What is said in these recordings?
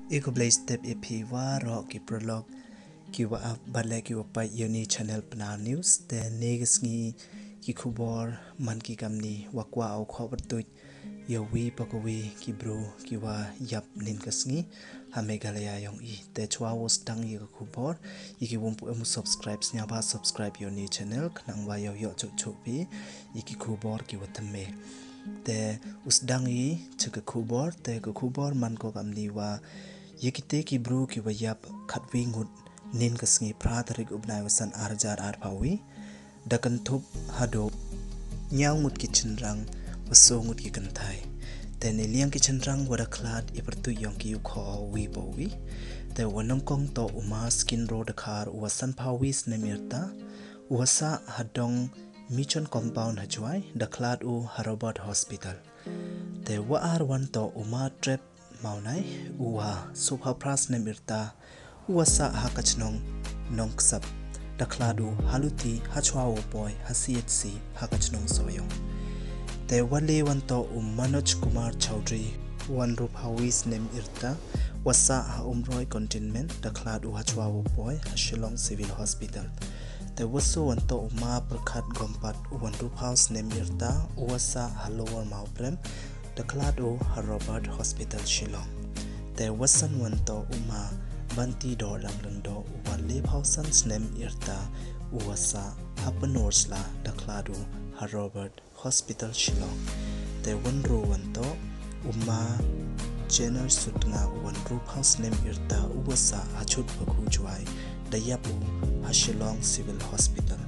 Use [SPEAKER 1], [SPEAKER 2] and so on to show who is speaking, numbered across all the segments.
[SPEAKER 1] Iko play step epi wa ro ki prologue ki wa up bale ki wa pa yoni channel pna news te negs ngi ki khubor man ki kamni wa kwa au khobar tu yo wi pakawi ki bro ki wa yap nin kasngi ha megalaya yong I te chwa was dang yi ka khubor iki wumpu emu subscribe nya ba subscribe yoni channel khnang wa yo yo chu chu pi iki khubor ki wa tamme te usdang yi chika khubor te ka khubor man ko kamni wa yikite ki bro ki wayap khatwi ngut nin kasngi pratarik ubnai wasan arjar arpawi dakan thup hado nyaw ngut ki chinrang waso ngut ki kanthai te ne liang ki chinrang wada khlad ipertu yong ki kho wi bowi te wanam kong to uma skin road khar wasan phawis nemirta wasa hadong michon compound hajwai dakhlad u harobot hospital te wa ar wan to uma trap maunai uwa subha pras nemirta uwasa hakachnong nongsap dakhladu haluti hachwa boy hasietc hakachnong soyong te wale wanto manoj kumar chaudhary wan rup hawis nemirta wasa ha umroi containment dakhladu hachwa boy hashilong civil hospital te waso wanto uma prakhat gompat wan rup house nemirta uwasa halower mauprem dakhladu Robert Hospital Shillong te wasan wanto uma banti dor langlando wale phausan snem irta uwasa hapanosla dakhladu Robert Hospital Shillong te wanro wanto uma Jenner sutna wanro phaus nem irta uwasa achut bakhu jwai dayapu Shillong Civil Hospital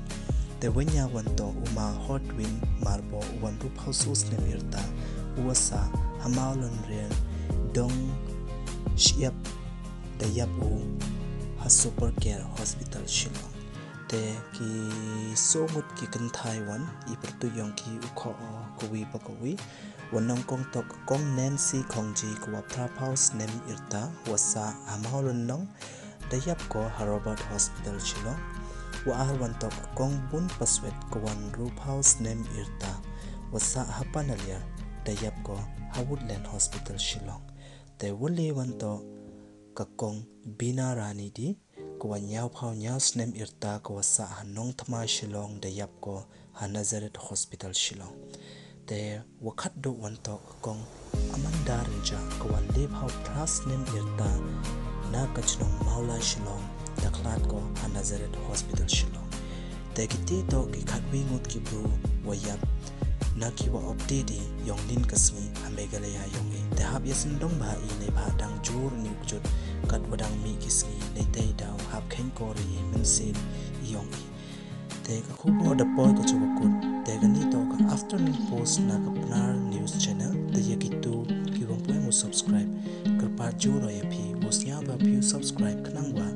[SPEAKER 1] te wanya wanto uma hot wind marbo wanro phausus nem irta uwasa hamalon real dong shiap dayap u ha super care hospital Shillong te ki somut ki kan Taiwan ipertu yong ki ukho kowi pakawi wanong kong tok kong Nancy Kongji kwa prap house nem irta wasa hamalon nong dayap ko Robert Hospital Shillong wa arwan tok kong bun paswet kwan roof house nem irta wasa hapanalia dayap ko Woodland Hospital Shillong te wole wanto kakong bina rani di kwa nyaw phau nyaw snem irta kwa sa hanong thama Shillong dayap ko Nazareth Hospital Shillong te wakhat do wanto kakong amanda reja kwa le phau thras nem irta na kachnong maula Shillong daklat ko Nazareth Hospital Shillong te kiti to ki khatwi ngut ki bru wayap naki wa update yong nin kasmi amegalaya yong e te hab yasin dong ba I nei ba dang jur ni kujut kat wadang mi kisni nei dei daw hab khen ko ri min sin yong e te ka khubo da boy ko chubakut te ga ni to ka afternoon post na ka pnar news channel te yakitu ki bang poe mo subscribe kar pa juro ya phi musnya ba view subscribe kanang wa